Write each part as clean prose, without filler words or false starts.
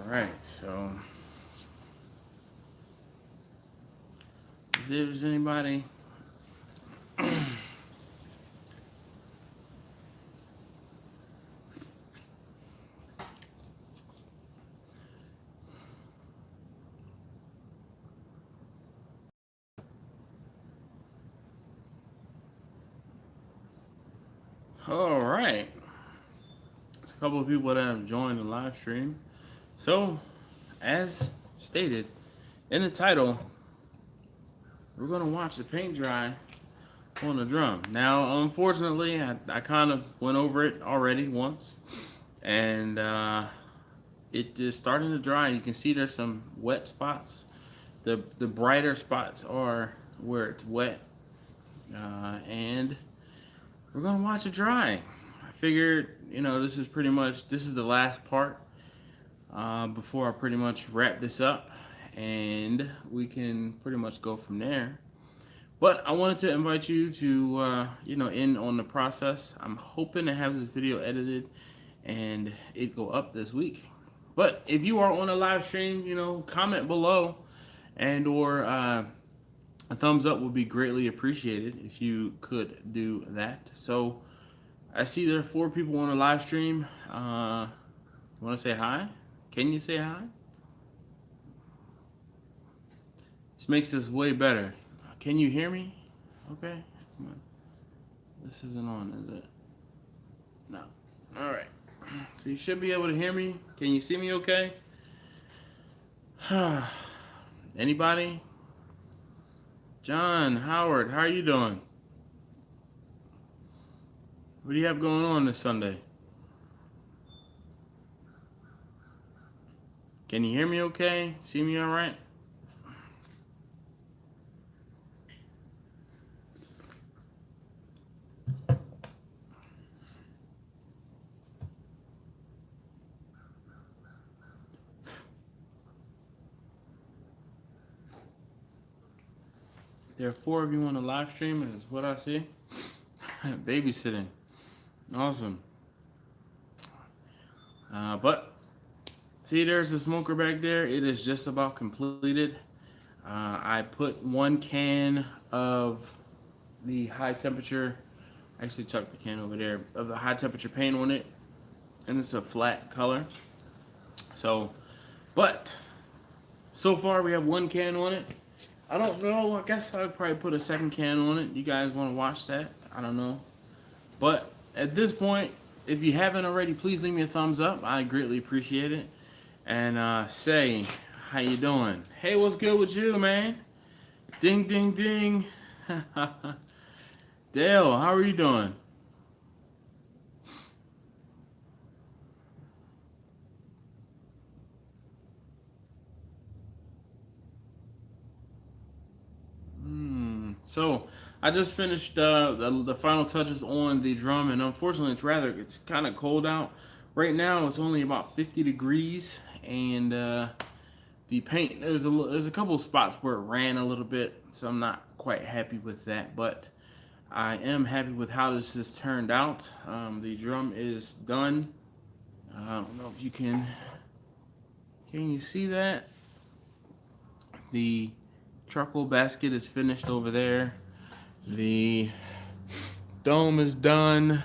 right, so see if there's anybody. All right, there's a couple of people that have joined the live stream. So, as stated in the title, we're gonna watch the paint dry on the drum. Now, unfortunately, I kind of went over it already once, and it is starting to dry. You can see there's some wet spots. The brighter spots are where it's wet, and we're gonna watch it dry. I figured, this is the last part before I pretty much wrap this up, and we can pretty much go from there. But I wanted to invite you to, in on the process. I'm hoping to have this video edited and it go up this week. But if you are on a live stream, comment below, and or a thumbs up would be greatly appreciated if you could do that. So I see there are 4 people on the live stream. Want to say hi? Can you say hi? This makes this way better. Can you hear me? Okay. This isn't on, is it? No. All right. So you should be able to hear me. Can you see me okay? Anybody? John, Howard, how are you doing? What do you have going on this Sunday? Can you hear me okay? See me all right? There are 4 of you on the live stream, is what I see. Babysitting. Awesome. But see, there's a smoker back there. It is just about completed. I put 1 can of the high temperature, actually chucked the can over there, of the high temperature paint on it, and it's a flat color. So, but so far we have 1 can on it. I don't know, I guess I'd probably put a 2nd can on it. You guys want to watch that? I don't know. But at this point, if you haven't already, please leave me a thumbs up. I greatly appreciate it. And say, how you doing? Hey, what's good with you, man? Ding, ding, ding. Dale, how are you doing? So I just finished the final touches on the drum, and unfortunately it's kind of cold out right now. It's only about 50 degrees, and the paint, there's a couple of spots where it ran a little bit, so I'm not quite happy with that, but I am happy with how this has turned out. The drum is done. I don't know if you can you see that? The charcoal basket is finished over there. The dome is done.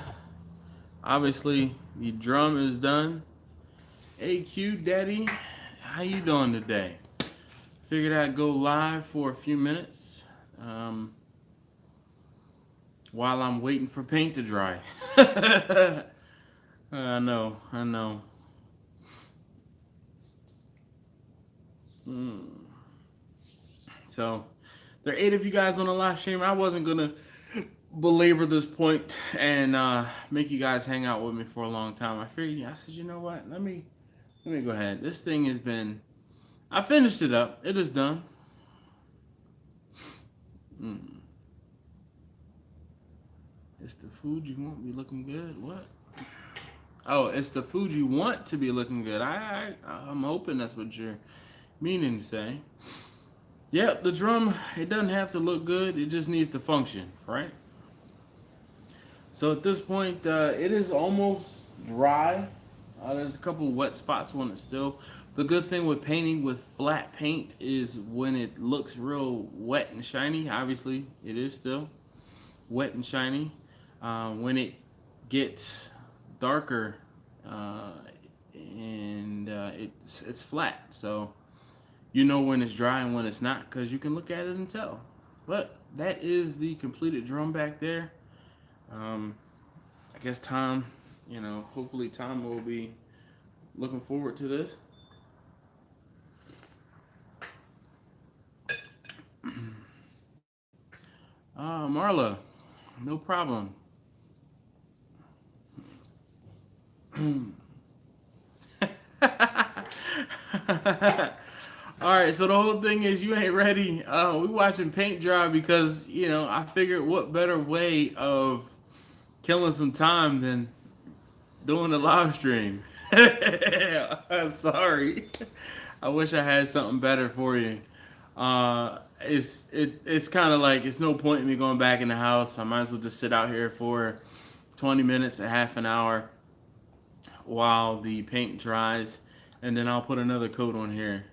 Obviously, the drum is done. AQ Daddy, how you doing today? Figured I'd go live for a few minutes while I'm waiting for paint to dry. I know. So, there are 8 of you guys on the live stream. I wasn't gonna belabor this point and make you guys hang out with me for a long time. I said, you know what? Let me go ahead. This thing has been, I finished it up. It is done. It's the food you want to be looking good. What? Oh, it's the food you want to be looking good. I'm hoping that's what you're meaning to say. Yeah, the drum, it doesn't have to look good. It just needs to function, right? So at this point, it is almost dry. There's a couple wet spots on it still. The good thing with painting with flat paint is when it looks real wet and shiny, obviously it is still wet and shiny. When it gets darker and it's flat, so you know when it's dry and when it's not because you can look at it and tell. But that is the completed drum back there. I guess Tom, hopefully Tom will be looking forward to this. Marla, no problem. All right, so the whole thing is you ain't ready. We watching paint dry because I figured what better way of killing some time than doing a live stream. Sorry, I wish I had something better for you. It's kind of like it's no point in me going back in the house. I might as well just sit out here for 20 minutes, a half an hour, while the paint dries, and then I'll put another coat on here.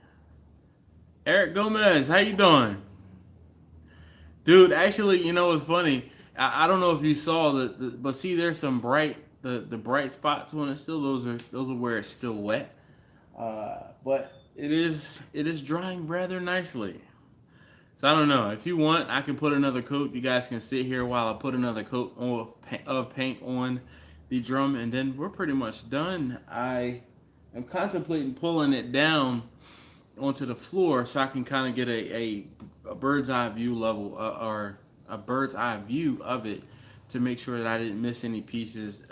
Eric Gomez, how you doing? Dude, actually, what's funny? I don't know if you saw but see, there's some the bright spots on it still. Those are where it's still wet. But it is drying rather nicely. So I don't know. If you want, I can put another coat. You guys can sit here while I put another coat of paint on the drum, and then we're pretty much done. I am contemplating pulling it down onto the floor so I can kind of get a bird's eye view level or a bird's eye view of it to make sure that I didn't miss any pieces.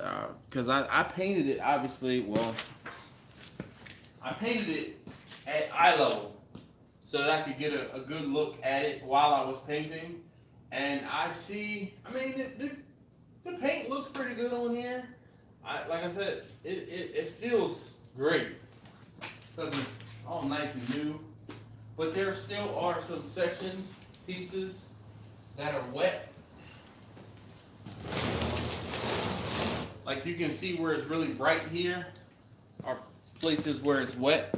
Because I painted it, obviously, I painted it at eye level so that I could get a good look at it while I was painting. And I see, the paint looks pretty good on here. Like I said, it feels great because it's all nice and new. But there still are some pieces that are wet. Like you can see where it's really bright here are places where it's wet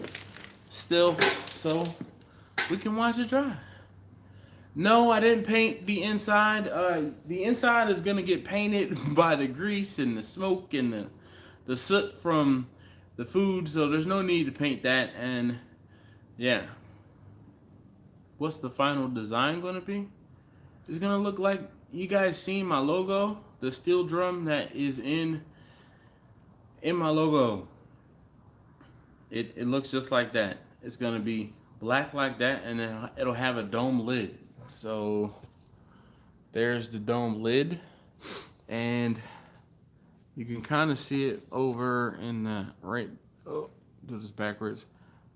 still. So we can watch it dry. No, I didn't paint the inside. The inside is gonna get painted by the grease and the smoke and the soot from the food, so there's no need to paint that. And yeah, what's the final design gonna be? It's gonna look like you guys seen my logo, the steel drum that is in my logo. It looks just like that. It's gonna be black like that, and then it'll have a dome lid. So there's the dome lid, and you can kind of see it over in the right. Oh, do this backwards.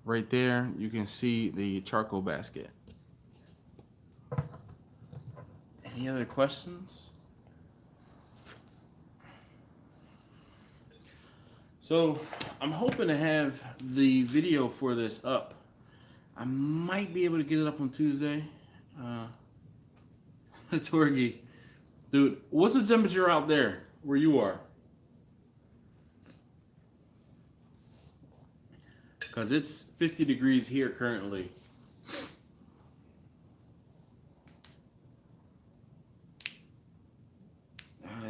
Right there, you can see the charcoal basket. Any other questions? So I'm hoping to have the video for this up. I might be able to get it up on Tuesday. Torgy, dude, what's the temperature out there where you are? Because it's 50 degrees here currently.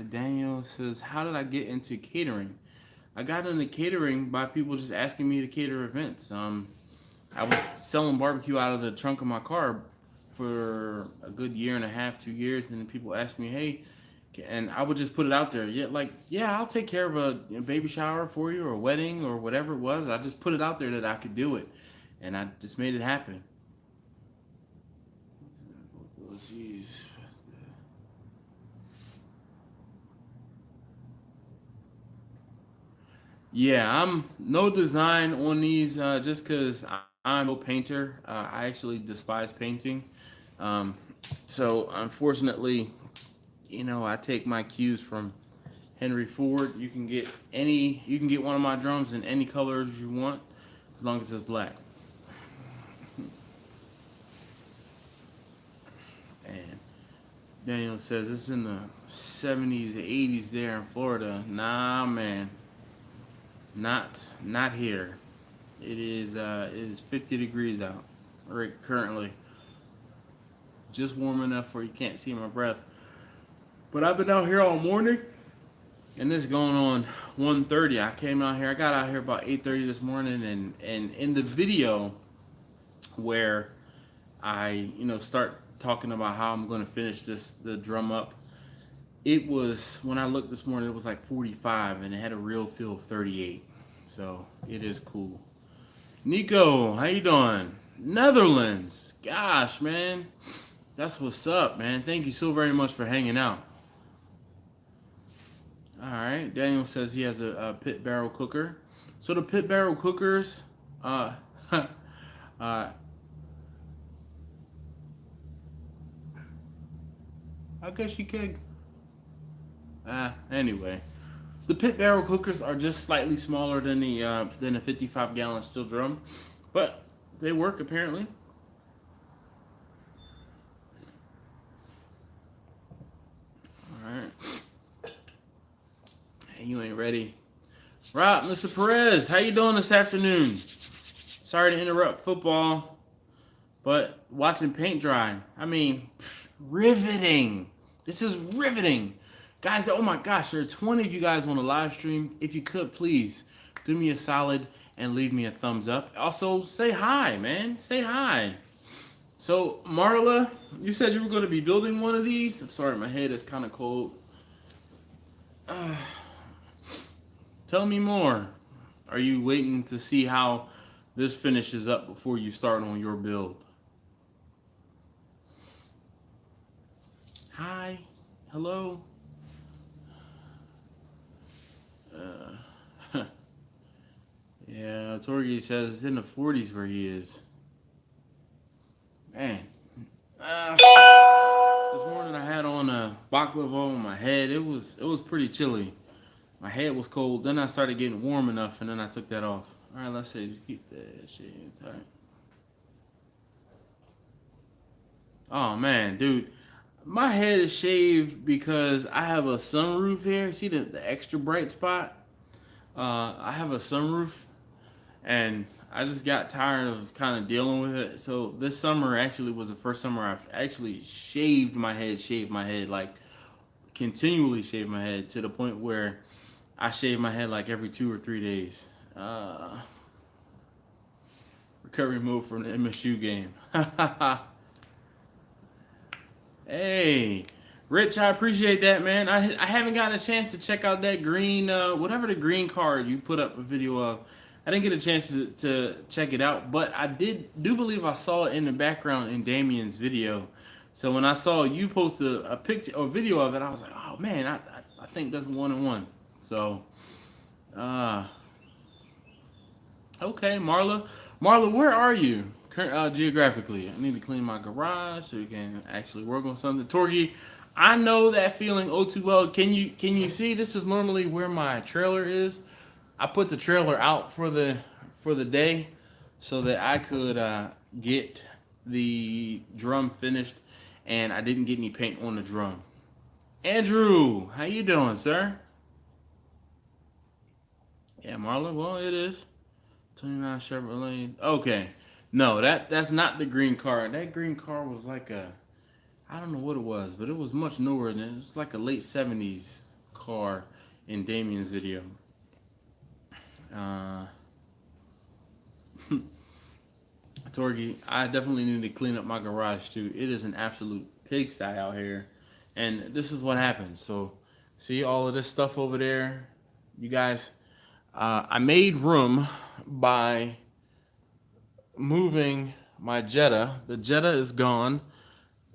Daniel says, how did I get into catering? I got into catering by people just asking me to cater events. I was selling barbecue out of the trunk of my car for a good year and a half, 2 years, and then people asked me, hey, and I would just put it out there. Yeah, I'll take care of a baby shower for you or a wedding or whatever it was. I just put it out there that I could do it, and I just made it happen. Jeez. Yeah, I'm no design on these just because I'm no painter. I actually despise painting. So unfortunately, I take my cues from Henry Ford. You can get one of my drums in any colors you want, as long as it's black. And Daniel says it's in the 70s, 80s there in Florida. Nah, man. Not here. It is 50 degrees out right currently. Just warm enough where you can't see my breath. But I've been out here all morning, and this is going on 1:30. I came out here. I got out here about 8:30 this morning, and in the video where I start talking about how I'm going to finish the drum up. It was, when I looked this morning, it was like 45, and it had a real feel of 38. So it is cool. Nico, how you doing? Netherlands. Gosh, man. That's what's up, man. Thank you so very much for hanging out. All right. Daniel says he has a pit barrel cooker. So the pit barrel cookers, I guess you could. Anyway, the pit barrel cookers are just slightly smaller than the 55-gallon steel drum, but they work apparently. All right. Hey, you ain't ready, Rob? Mr. Perez, how you doing this afternoon? Sorry to interrupt football, but watching paint dry. I mean, riveting. This is riveting. Guys, oh my gosh, there are 20 of you guys on the live stream. If you could, please do me a solid and leave me a thumbs up. Also, say hi, man. Say hi. So, Marla, you said you were going to be building one of these. I'm sorry, my head is kind of cold. Tell me more. Are you waiting to see how this finishes up before you start on your build? Hi. Hello. Yeah, Torgy says it's in the 40s where he is. Man. This morning I had on a baklava on my head. It was pretty chilly. My head was cold. Then I started getting warm enough, and then I took that off. All right, let's see. Just keep that shit tight. Oh, man, dude. My head is shaved because I have a sunroof here. See the extra bright spot? I have a sunroof, and I just got tired of kind of dealing with it. So this summer actually was the first summer I've actually shaved my head, like continually shaved my head to the point where I shave my head like every 2 or 3 days. Recovery mode from the MSU game. Hey, Rich, I appreciate that, man. I haven't gotten a chance to check out that green, whatever the green card you put up a video of. I didn't get a chance to check it out, but I do believe I saw it in the background in Damien's video. So when I saw you post a picture or video of it, I was like, oh man, I think that's 1-1. So, okay, Marla, where are you geographically? I need to clean my garage so we can actually work on something. Torgy, I know that feeling oh too well. Can you see? This is normally where my trailer is. I put the trailer out for the day so that I could get the drum finished, and I didn't get any paint on the drum. Andrew, how you doing, sir? Yeah, Marla, well, it is 29 Chevrolet. Okay, no, that's not the green car. That green car was like I don't know what it was, but it was much newer than it was like a late 70s car in Damien's video. Torgy, I definitely need to clean up my garage too. It is an absolute pigsty out here, and this is what happens. So, see all of this stuff over there, you guys. I made room by moving my Jetta. The Jetta is gone.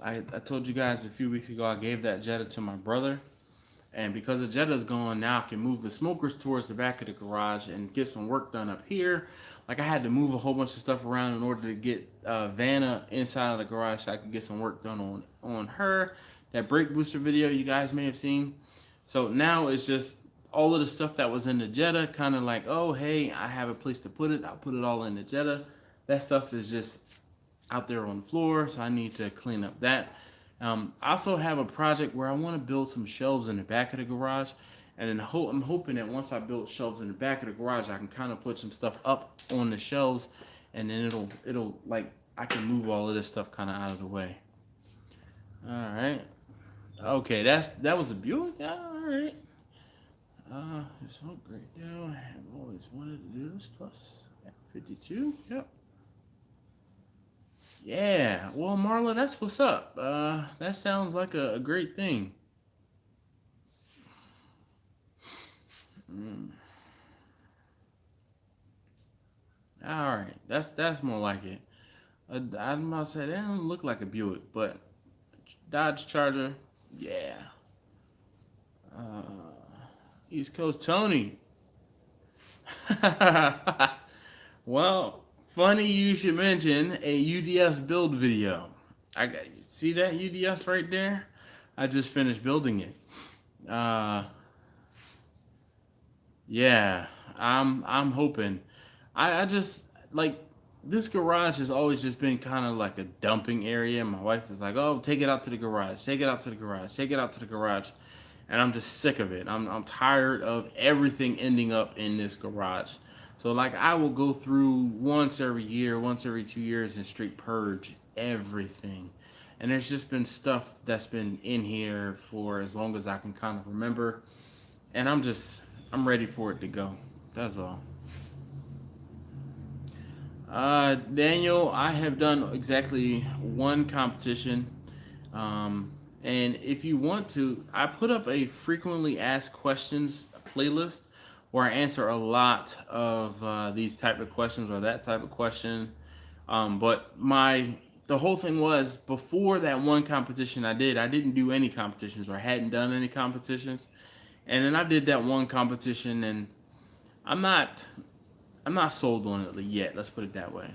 I told you guys a few weeks ago I gave that Jetta to my brother. And because the Jetta's gone, now I can move the smokers towards the back of the garage and get some work done up here. Like I had to move a whole bunch of stuff around in order to get Vanna inside of the garage so I could get some work done on her. That brake booster video you guys may have seen. So now it's just all of the stuff that was in the Jetta, kind of like, oh, hey, I have a place to put it. I'll put it all in the Jetta. That stuff is just out there on the floor, so I need to clean up that. I also have a project where I want to build some shelves in the back of the garage, And then I'm hoping that once I build shelves in the back of the garage, I can kind of put some stuff up on the shelves, and then it'll like I can move all of this stuff kind of out of the way. All right. Okay, that was a Buick. Yeah, all right. It's so great. I have always wanted to do this. Plus 52. Yep. Yeah. Well, Marla, that's what's up. That sounds like a great thing. All right, that's more like it. I'm about to say that doesn't look like a Buick, but Dodge Charger, yeah. East Coast Tony. Well, funny you should mention a UDS build video. See that UDS right there? I just finished building it. Yeah, I'm hoping. I just like this garage has always just been kind of like a dumping area. My wife is like, "Oh, take it out to the garage. Take it out to the garage. Take it out to the garage." And I'm just sick of it. I'm tired of everything ending up in this garage. So like I will go through once every year, once every 2 years and straight purge everything. And there's just been stuff that's been in here for as long as I can kind of remember. And I'm ready for it to go. That's all. Daniel, I have done exactly one competition. And if you want to, I put up a frequently asked questions playlist where I answer a lot of these type of questions or that type of question. But the whole thing was before that one competition I didn't do any competitions or hadn't done any competitions. And then I did that one competition and I'm not sold on it yet. Let's put it that way.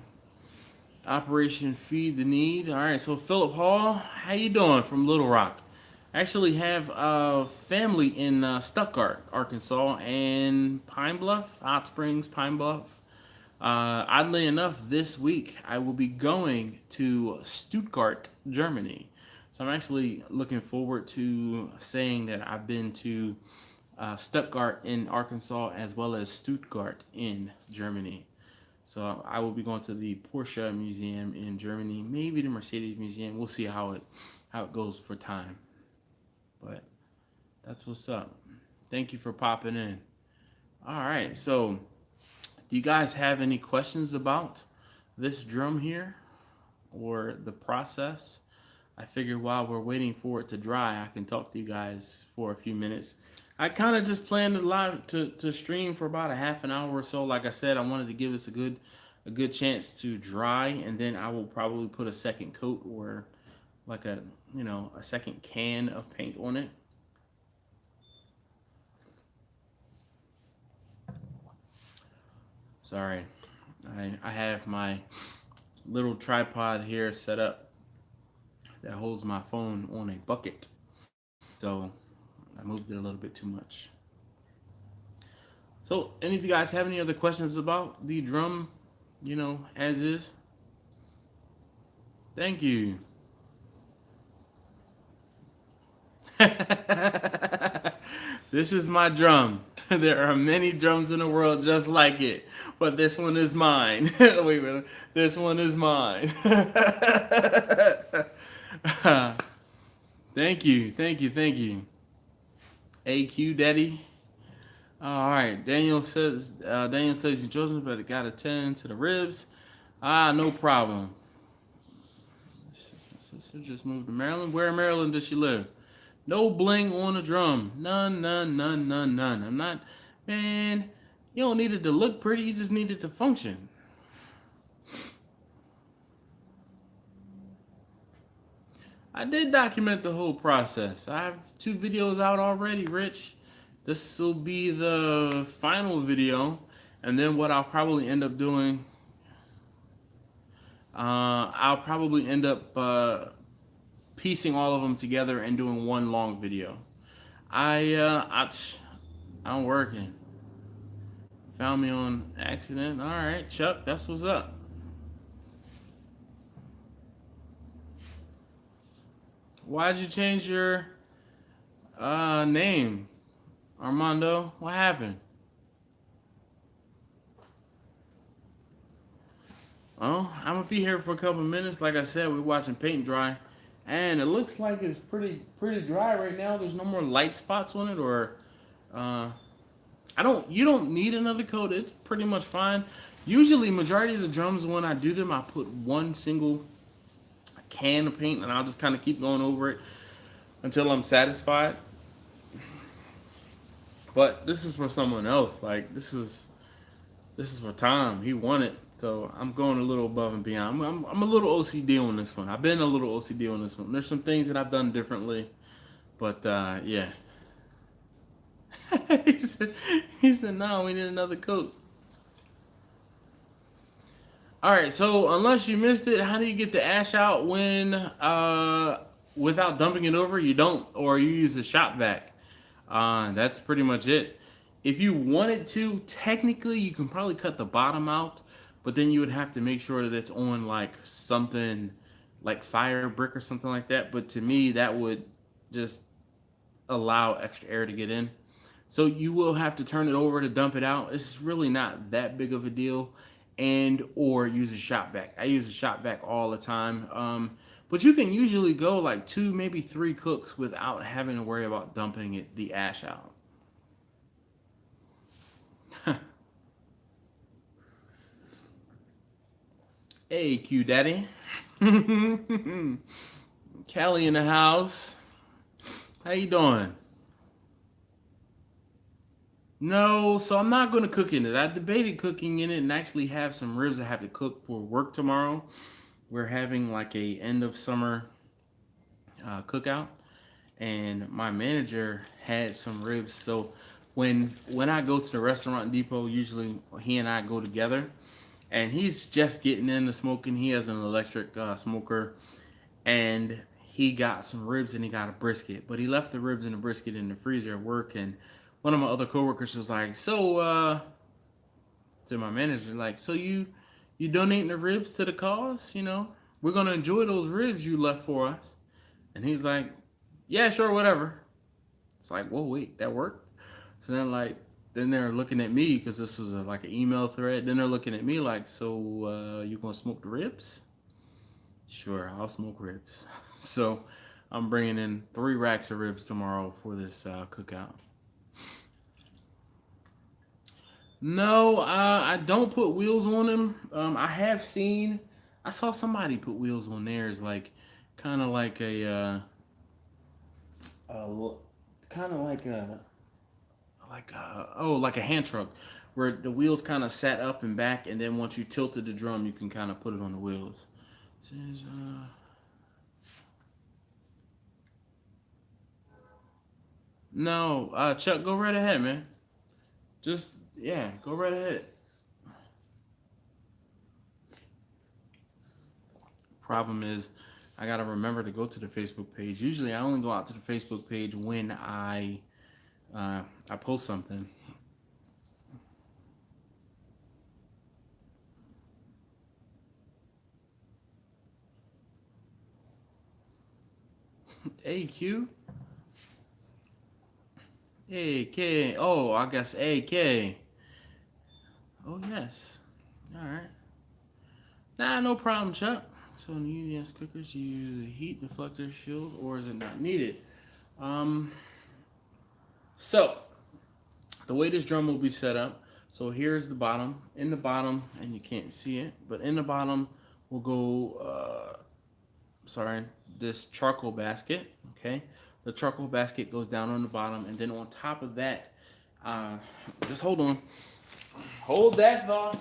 Operation Feed the Need. All right, so Philip Hall, how you doing from Little Rock? I actually have a family in Stuttgart, Arkansas, and Pine Bluff, Hot Springs, Pine Bluff. Oddly enough, this week I will be going to Stuttgart, Germany. So I'm actually looking forward to saying that I've been to Stuttgart in Arkansas as well as Stuttgart in Germany. So I will be going to the Porsche Museum in Germany, maybe the Mercedes Museum. We'll see how it goes for time. But that's what's up. Thank you for popping in. All right, so do you guys have any questions about this drum here or the process? I figured while we're waiting for it to dry, I can talk to you guys for a few minutes. I kind of just planned to stream for about a half an hour or so. Like I said, I wanted to give this a good chance to dry, and then I will probably put a second coat or like a second can of paint on it. Sorry, I have my little tripod here set up that holds my phone on a bucket, so I moved it a little bit too much. So, any of you guys have any other questions about the drum, as is? Thank you. This is my drum. There are many drums in the world just like it, but this one is mine. Wait a minute. This one is mine. Thank you. AQ Daddy. All right. Daniel says you chosen, but it got a 10 to the ribs. No problem. My sister just moved to Maryland. Where in Maryland does she live? No bling on a drum. None. I'm not, man, you don't need it to look pretty. You just need it to function. I did document the whole process. I have 2 videos out already, Rich. This will be the final video. And then what I'll probably end up doing, I'll probably end up piecing all of them together and doing one long video. I'm working. Found me on accident. All right, Chuck, that's what's up. Why'd you change your name? Armando, what happened? Oh, I'm gonna be here for a couple minutes. Like I said, we're watching paint dry, and it looks like it's pretty dry right now. There's no more light spots on it, or uh, you don't need another coat. It's pretty much fine. Usually, majority of the drums when I do them, I put one single can of paint, and I'll just kind of keep going over it until I'm satisfied. But this is for someone else. Like this is for Tom. He won it. So I'm going a little above and beyond. I'm a little OCD on this one. I've been a little OCD on this one. There's some things that I've done differently. But yeah. he said, no, we need another coat. Alright, so unless you missed it, how do you get the ash out when without dumping it over? You don't, or you use the shop vac. That's pretty much it. If you wanted to, technically you can probably cut the bottom out, but then you would have to make sure that it's on like something like fire brick or something like that. But to me, that would just allow extra air to get in. So you will have to turn it over to dump it out. It's really not that big of a deal. And or use a shop vac. I use a shop vac all the time. But you can usually go like 2, maybe 3 cooks without having to worry about dumping the ash out. Hey, Q Daddy. Callie in the house. How you doing? No, so I'm not going to cook in it. I debated cooking in it and actually have some ribs I have to cook for work tomorrow. We're having like a end of summer cookout, and my manager had some ribs. So when I go to the restaurant depot, usually he and I go together, and he's just getting into smoking. He has an electric smoker, and he got some ribs and he got a brisket, but he left the ribs and the brisket in the freezer at work. And one of my other coworkers was like, so to my manager, like, so you donating the ribs to the cause? You know, we're gonna enjoy those ribs you left for us. And he's like, yeah, sure, whatever. It's like, whoa, wait, that worked? So then they're looking at me, because this was like an email thread. Then they're looking at me like, so you gonna smoke the ribs? Sure, I'll smoke ribs. So I'm bringing in 3 racks of ribs tomorrow for this cookout. No, I don't put wheels on them. I saw somebody put wheels on theirs, like kind of like a like a hand truck, where the wheels kind of sat up and back, and then once you tilted the drum, you can kind of put it on the wheels. No, Chuck, go right ahead, man. Just, yeah, go right ahead. Problem is, I gotta remember to go to the Facebook page. Usually, I only go out to the Facebook page when I post something. Hey, Q. Hey, K. Oh, I guess AK. Oh, yes. All right. Nah, no problem, Chuck. So in UDS cookers, you use a heat deflector shield, or is it not needed? So the way this drum will be set up. So here's the bottom. In the bottom, and you can't see it, but in the bottom will go. This charcoal basket. Okay, the charcoal basket goes down on the bottom, and then on top of that, just hold on. Hold that thought.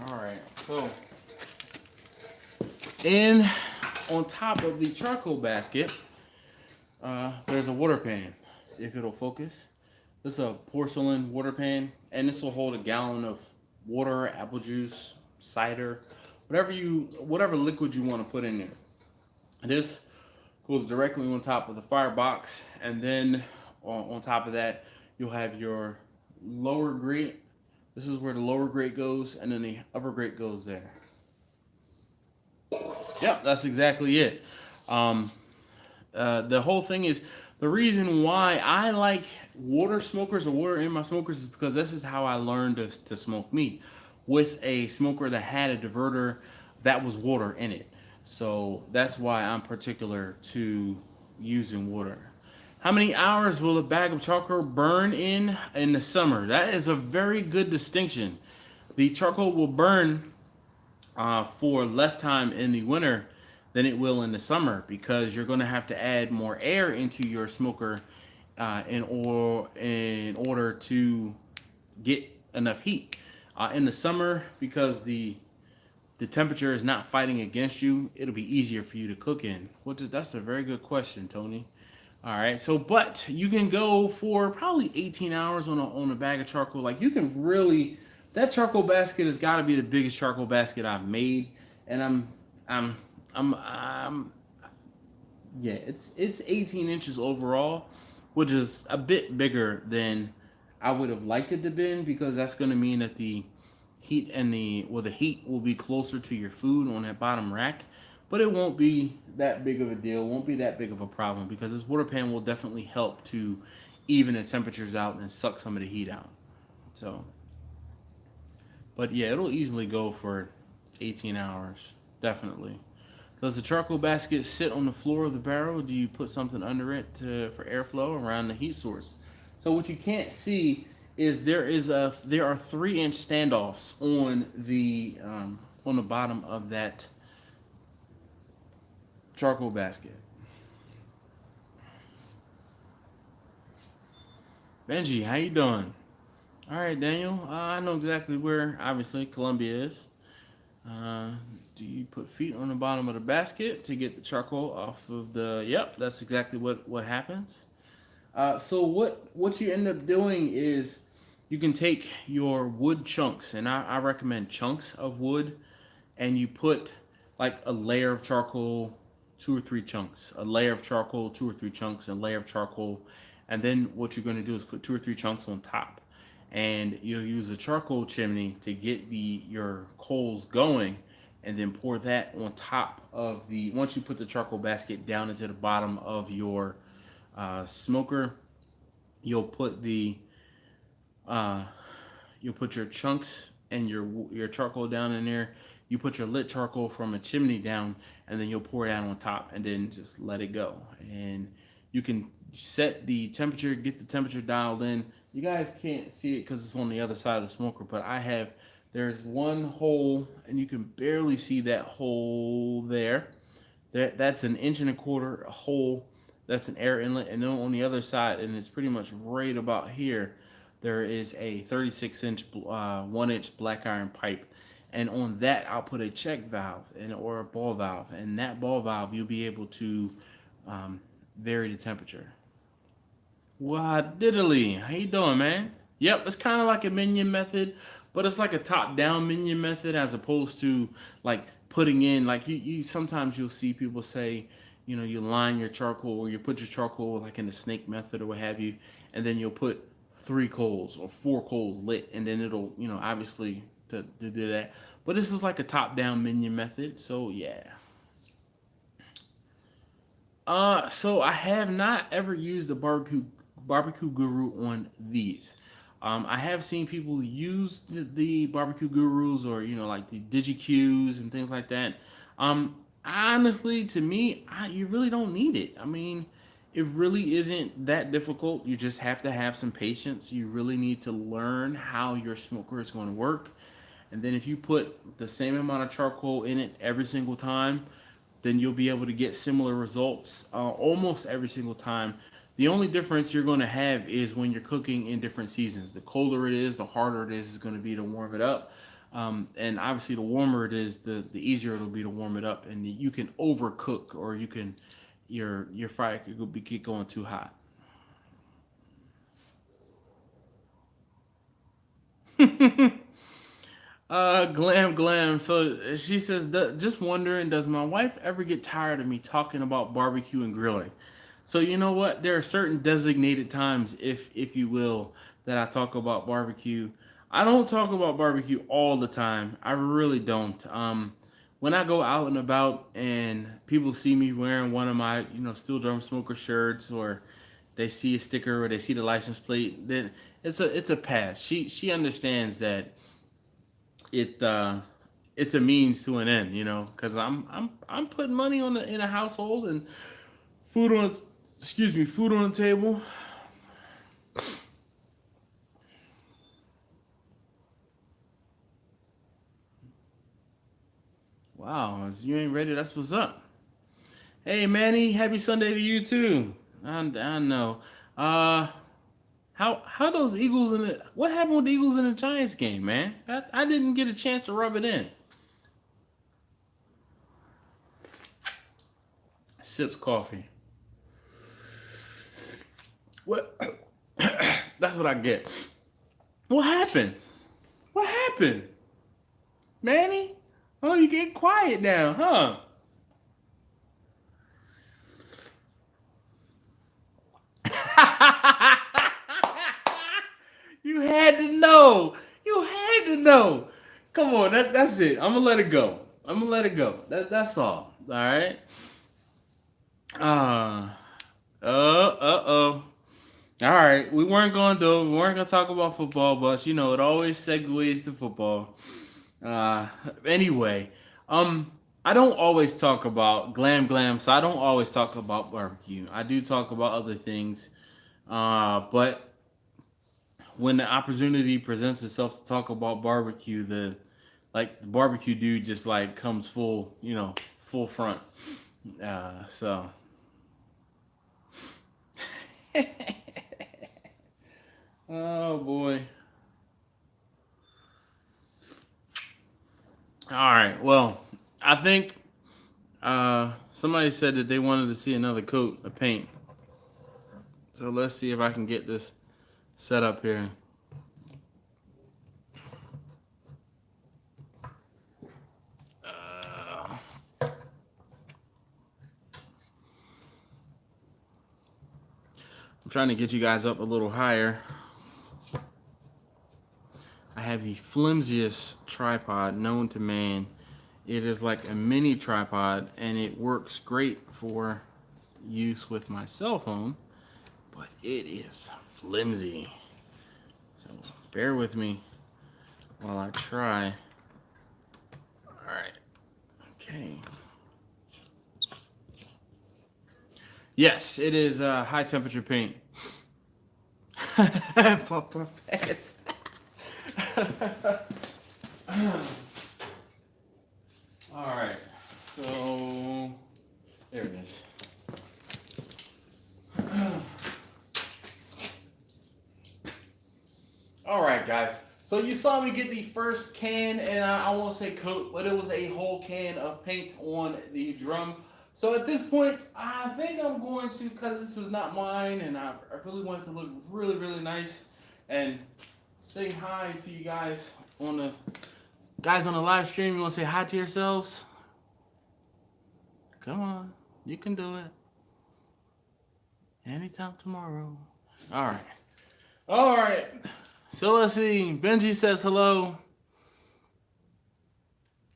All right, so in on top of the charcoal basket, there's a water pan, if it'll focus. This is a porcelain water pan, and this will hold a gallon of water, apple juice, cider, whatever liquid you want to put in there. This goes directly on top of the firebox, and then on top of that, you'll have your lower grate. This is where the lower grate goes, and then the upper grate goes there. Yep, that's exactly it. The whole thing is, the reason why I like water smokers or water in my smokers is because this is how I learned to smoke meat, with a smoker that had a diverter that was water in it. So that's why I'm particular to using water. How many hours will a bag of charcoal burn in the summer? That is a very good distinction. The charcoal will burn for less time in the winter than it will in the summer, because you're going to have to add more air into your smoker in order to get enough heat. In the summer, because the temperature is not fighting against you, it'll be easier for you to cook in. That's a very good question, Tony. All right, so but you can go for probably 18 hours on a bag of charcoal. Like, you can really, that charcoal basket has got to be the biggest charcoal basket I've made, and yeah, it's 18 inches overall, which is a bit bigger than I would have liked it to be, because that's going to mean that the heat the heat will be closer to your food on that bottom rack, but it won't be that big of a deal, won't be that big of a problem, because this water pan will definitely help to even the temperatures out and suck some of the heat out. So, but yeah, it'll easily go for 18 hours, definitely. Does the charcoal basket sit on the floor of the barrel, or do you put something under it for airflow around the heat source? So what you can't see is there are 3-inch standoffs on the bottom of that charcoal basket. Benji, how you doing? All right, Daniel. I know exactly where, obviously, Columbia is. Do you put feet on the bottom of the basket to get the charcoal off of the? Yep, that's exactly what happens. So what you end up doing is you can take your wood chunks, and I recommend chunks of wood, and you put like a layer of charcoal, 2 or 3 chunks, a layer of charcoal, 2 or 3 chunks, and a layer of charcoal, and then what you're going to do is put 2 or 3 chunks on top, and you'll use a charcoal chimney to get your coals going, and then pour that on top of once you put the charcoal basket down into the bottom of your smoker, you'll put your chunks and your charcoal down in there. You put your lit charcoal from a chimney down, and then you'll pour it out on top, and then just let it go. And you can set the temperature, get the temperature dialed in. You guys can't see it because it's on the other side of the smoker, but there's one hole, and you can barely see that hole there. That's 1.25 inch hole. That's an air inlet, and then on the other side, and it's pretty much right about here, there is a 36-inch 1-inch black iron pipe, and on that I'll put a check valve or a ball valve, and that ball valve you'll be able to vary the temperature. What diddly? How you doing, man? Yep, it's kind of like a minion method, but it's like a top-down minion method as opposed to like putting in, like you sometimes you'll see people say, you line your charcoal, or you put your charcoal like in the snake method or what have you, and then you'll put 3 coals or 4 coals lit, and then it'll, obviously to do that. But this is like a top-down minion method, so yeah. So I have not ever used the barbecue guru on these. I have seen people use the barbecue gurus, or like the DigiQs and things like that. Honestly, to me, you really don't need it. I mean, it really isn't that difficult. You just have to have some patience. You really need to learn how your smoker is going to work. And then if you put the same amount of charcoal in it every single time, then you'll be able to get similar results almost every single time. The only difference you're going to have is when you're cooking in different seasons. The colder it is, the harder it is going to be to warm it up. And obviously, the warmer it is, the easier it'll be to warm it up, and you can overcook, or you can your fire could get going too hot. Glam. So she says, just wondering, does my wife ever get tired of me talking about barbecue and grilling? So you know what? There are certain designated times, if you will, that I talk about barbecue. I don't talk about barbecue all the time. I really don't. When I go out and about and people see me wearing one of my, Steel Drum Smoker shirts, or they see a sticker or they see the license plate, then it's a pass. She understands that it's a means to an end, because I'm putting money in a household, and food on the table. Wow, if you ain't ready, that's what's up. Hey Manny, happy Sunday to you too. I know. How those Eagles what happened with the Eagles in the Giants game, man? I didn't get a chance to rub it in. Sips coffee. What? That's what I get. What happened? What happened? Manny? Oh, you get quiet now, huh? You had to know. You had to know. Come on, that's it. I'm gonna let it go. That's all. All right. Uh-oh. All right. We weren't gonna talk about football, but it always segues to football. Anyway, I don't always talk about glam, so I don't always talk about barbecue. I do talk about other things, but when the opportunity presents itself to talk about barbecue, the barbecue dude just comes full front. So. Oh boy. All right. Well, I think somebody said that they wanted to see another coat of paint. So let's see if I can get this set up here. I'm trying to get you guys up a little higher. I have the flimsiest tripod known to man. It is like a mini tripod, and it works great for use with my cell phone, but it is flimsy. So bear with me while I try. All right. Okay. Yes, it is high temperature paint. Papa pass. All right, so there it is. All right, guys. So you saw me get the first can, and I won't say coat, but it was a whole can of paint on the drum. So at this point, I think I'm going to, because this was not mine, and I really want it to look really, really nice, and say hi to you guys on the live stream. You want to say hi to yourselves? Come on, you can do it. Anytime tomorrow. All right. So let's see. Benji says hello.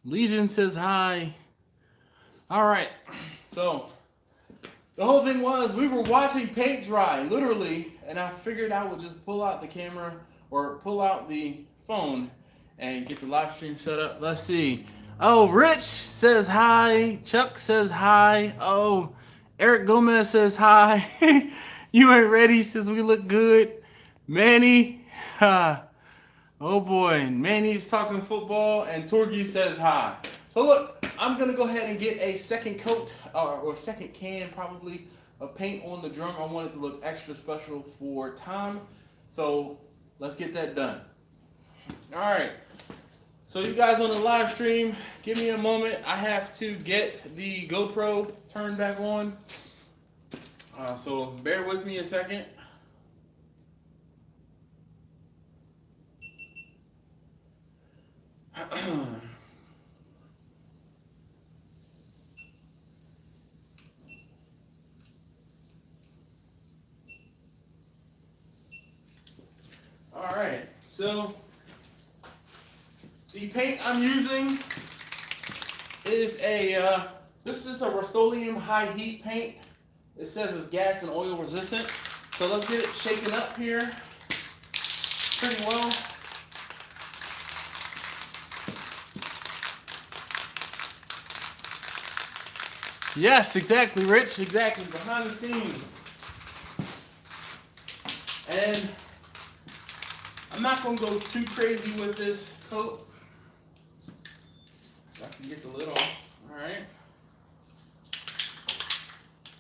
Legion says hi. All right. So the whole thing was we were watching paint dry, literally, and I figured I would just pull out the camera or pull out the phone and get the live stream set up. Let's see. Oh, Rich says hi. Chuck says hi. Oh, Eric Gomez says hi. You ain't ready, says we look good. Manny, oh boy, Manny's talking football, and Torgy says hi. So look, I'm gonna go ahead and get a second coat or second can probably of paint on the drum. I want it to look extra special for Tom. So let's get that done. All right. So you guys on the live stream, give me a moment. I have to get the GoPro turned back on. So bear with me a second. All right, so the paint I'm using is this is a Rust-Oleum high heat paint. It says it's gas and oil resistant. So let's get it shaken up here pretty well. Yes, exactly, Rich, exactly, behind the scenes. And I'm not gonna go too crazy with this coat. I can get the lid off. All right.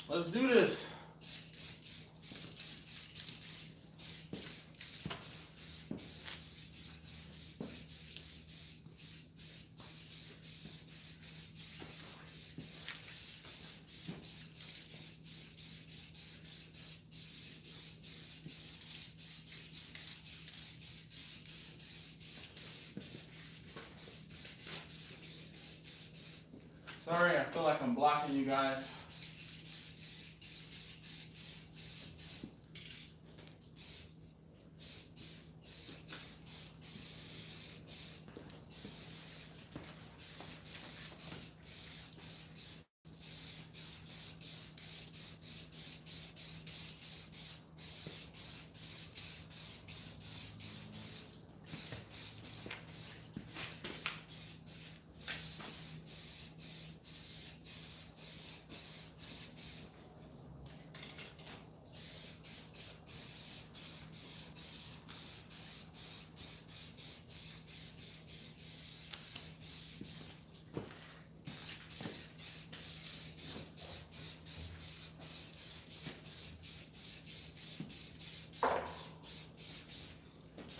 Let's do this. Sorry, I feel like I'm blocking you guys.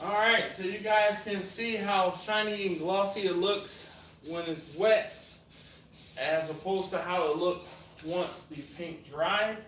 Alright, so you guys can see how shiny and glossy it looks when it's wet as opposed to how it looked once the paint dried.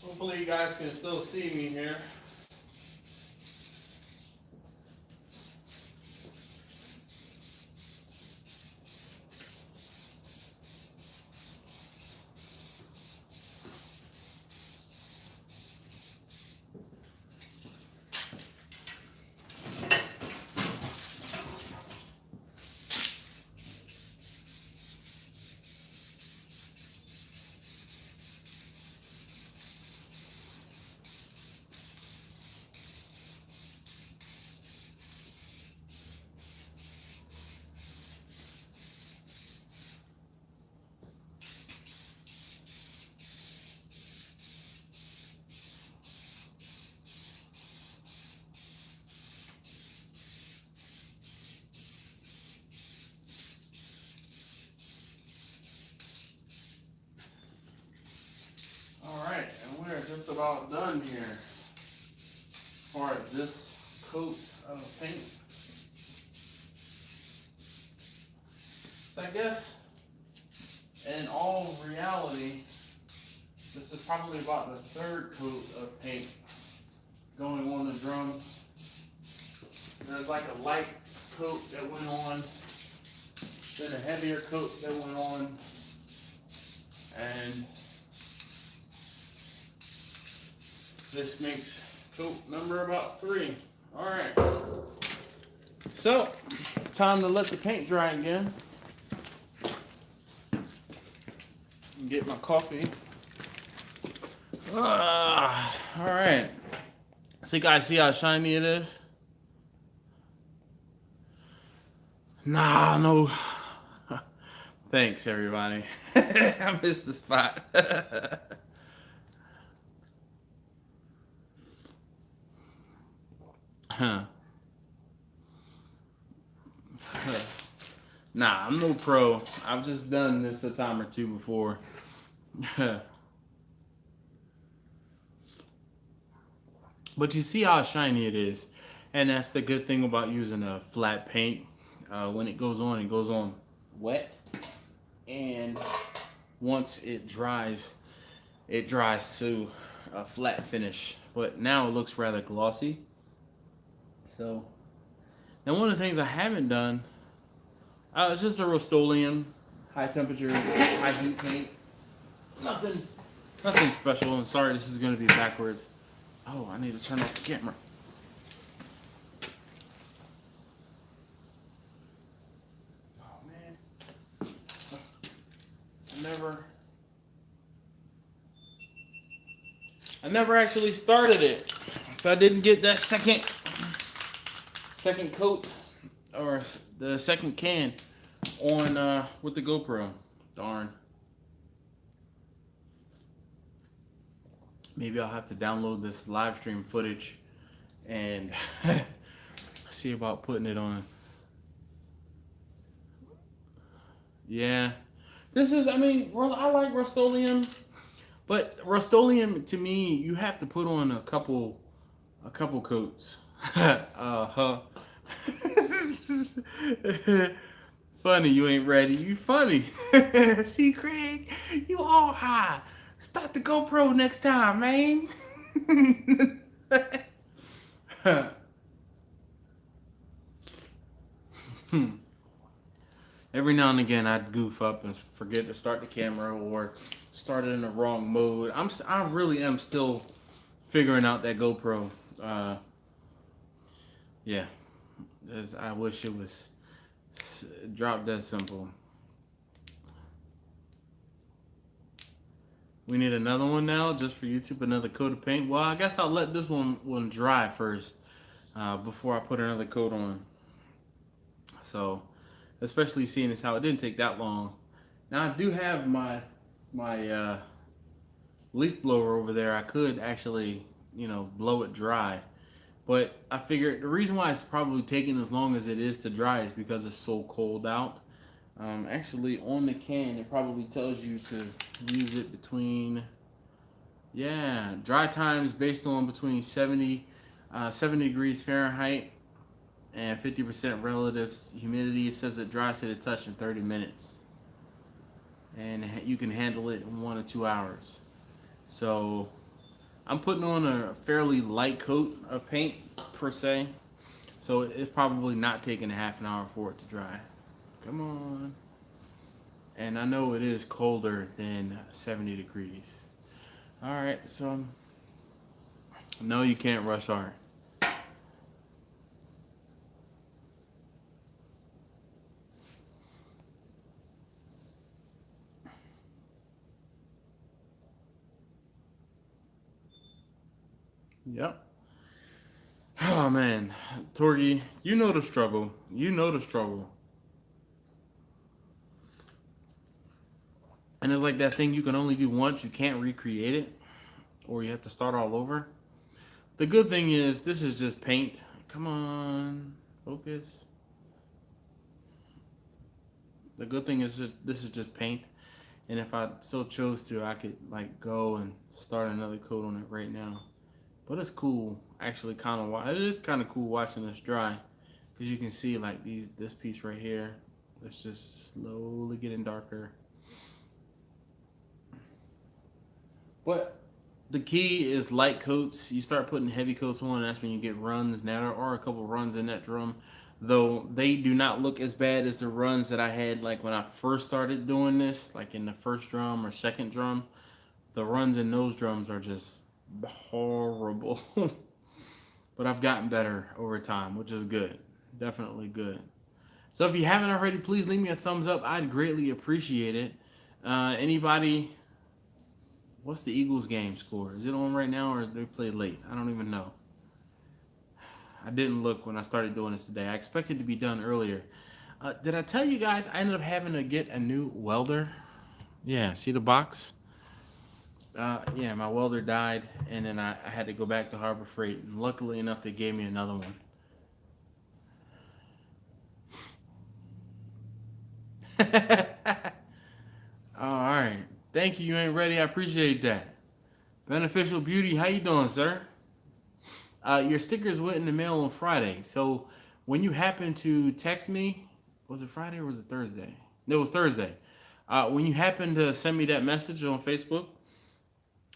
Hopefully you guys can still see me here. Alright, and we're just about done here as far as this coat of paint. So I guess in all reality, this is probably about the third coat of paint going on the drum. There's like a light coat that went on, then a heavier coat that went on, and this makes coat number about 3. Alright. So, time to let the paint dry again. Get my coffee. Alright. So you guys see how shiny it is? Thanks, everybody. I missed the spot. Huh. Nah, I'm no pro. I've just done this a time or two before. But you see how shiny it is. And that's the good thing about using a flat paint. When it goes on wet. And once it dries to a flat finish. But now it looks rather glossy. So, now one of the things I haven't done, it's just a Rust-Oleum, high temperature, high heat paint. Nothing special. And sorry, this is going to be backwards. Oh, I need to turn off the camera. Oh man, I never actually started it, so I didn't get that second coat or the second can on with the GoPro. Darn. Maybe I'll have to download this live stream footage and see about putting it on. Yeah. This is, I mean, I like Rust-Oleum, but Rust-Oleum, to me, you have to put on a couple coats. Funny, you ain't ready. You funny. See, Craig, you all high. Start the GoPro next time, man. Every now and again, I'd goof up and forget to start the camera or start it in the wrong mode. I really am still figuring out that GoPro. Yeah, I wish it was drop dead simple. We need another one now, just for YouTube, another coat of paint. Well, I guess I'll let this one dry first before I put another coat on. So, especially seeing as how it didn't take that long. Now I do have my leaf blower over there. I could actually, blow it dry. But I figured the reason why it's probably taking as long as it is to dry is because it's so cold out. Actually, on the can, it probably tells you to use it between, dry times based on between 70 degrees Fahrenheit and 50% relative humidity. It says it dries to the touch in 30 minutes. And you can handle it in 1 or 2 hours. So I'm putting on a fairly light coat of paint, per se. So it's probably not taking a half an hour for it to dry. Come on. And I know it is colder than 70 degrees. Alright, so no, you can't rush art. Yep. Oh man, Torgy, you know the struggle. You know the struggle. And it's like that thing you can only do once, you can't recreate it, or you have to start all over. The good thing is, this is just paint. Come on, focus. The good thing is this is just paint. And if I so chose to, I could like go and start another coat on it right now. But it's cool, actually it is kind of cool watching this dry. Because you can see like this piece right here, it's just slowly getting darker. But the key is light coats. You start putting heavy coats on, that's when you get runs. Now there are a couple runs in that drum, though they do not look as bad as the runs that I had like when I first started doing this, like in the first drum or second drum. The runs in those drums are just horrible. But I've gotten better over time, which is good. Definitely good. So if you haven't already, please leave me a thumbs up. I'd greatly appreciate it. Anybody... What's the Eagles game score? Is it on right now or they play late? I don't even know. I didn't look when I started doing this today. I expected to be done earlier. Did I tell you guys I ended up having to get a new welder? Yeah, see the box? Yeah, my welder died, and then I had to go back to Harbor Freight. And luckily enough, they gave me another one. All right. Thank you. You ain't ready. I appreciate that. Beneficial Beauty, how you doing, sir? Your stickers went in the mail on Friday. So when you happen to text me, was it Friday or was it Thursday? No, it was Thursday. When you happen to send me that message on Facebook,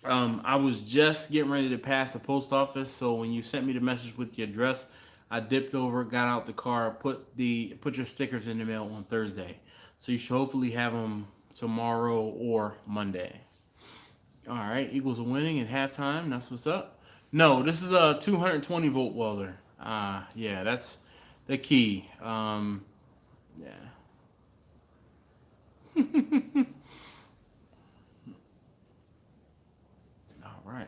I was just getting ready to pass the post office. So when you sent me the message with the address, I dipped over, got out the car, put your stickers in the mail on Thursday. So you should hopefully have them tomorrow or Monday. All right, Eagles are winning at halftime. That's what's up. No, this is a 220 volt welder. Yeah, that's the key. Yeah. All right.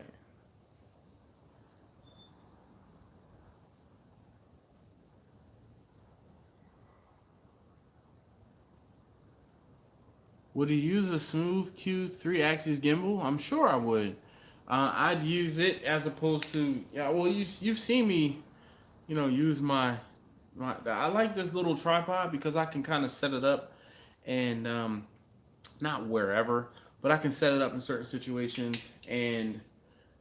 Would you use a Smooth Q 3-axis gimbal? I'm sure I would. I'd use it as opposed to, yeah. Well, you've seen me, use my. I like this little tripod because I can kind of set it up, and not wherever, but I can set it up in certain situations and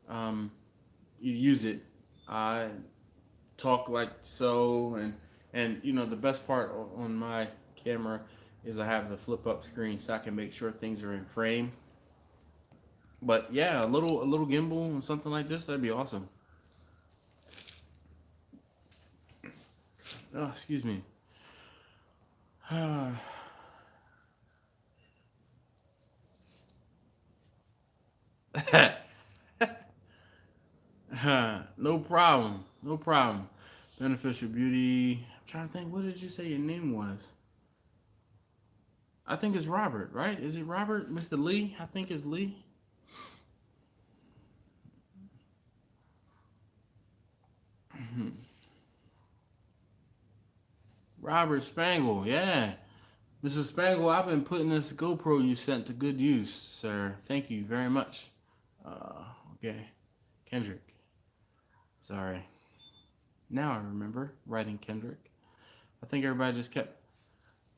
you use it. I talk like so, and the best part on my camera is I have the flip up screen so I can make sure things are in frame. But yeah, a little gimbal and something like this, that'd be awesome. Oh, excuse me. No problem. No problem. Beneficial Beauty. I'm trying to think, what did you say your name was? I think it's Robert, right? Is it Robert? Mr. Lee? I think it's Lee. Robert Spangle, yeah. Mr. Spangle, I've been putting this GoPro you sent to good use, sir. Thank you very much. Okay. Kendrick. Sorry. Now I remember writing Kendrick. I think everybody just kept...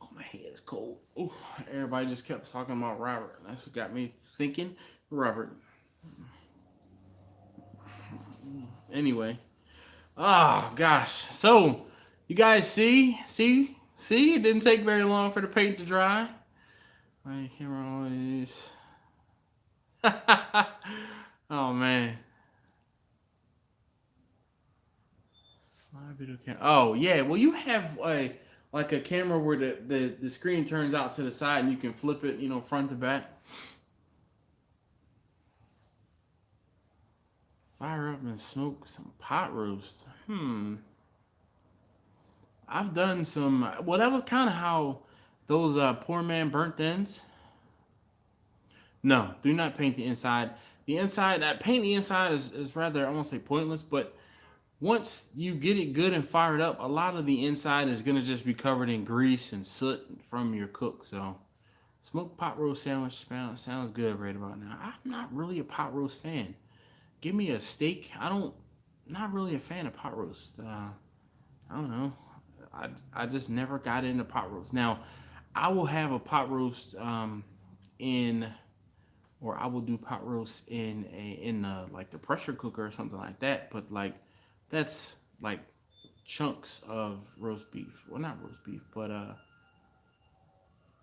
Oh, my head is cold. Ooh, everybody just kept talking about Robert. That's what got me thinking Robert. Anyway. Oh, gosh. So, you guys see? It didn't take very long for the paint to dry. My camera always... Oh, man. My video camera. Oh, yeah. Well, you have like a camera where the screen turns out to the side and you can flip it, front to back. Fire up and smoke some pot roast. I've done some. Well, that was kind of how those poor man burnt ends. No, do not paint the inside. The inside, paint the inside is rather, I won't say pointless, but once you get it good and fired up, a lot of the inside is going to just be covered in grease and soot from your cook. So, smoked pot roast sandwich sounds good right about now. I'm not really a pot roast fan. Give me a steak. Not really a fan of pot roast. I don't know. I just never got into pot roast. Now, I will have a pot roast or I will do pot roast in like the pressure cooker or something like that. But like that's like chunks of roast beef. Well, not roast beef, but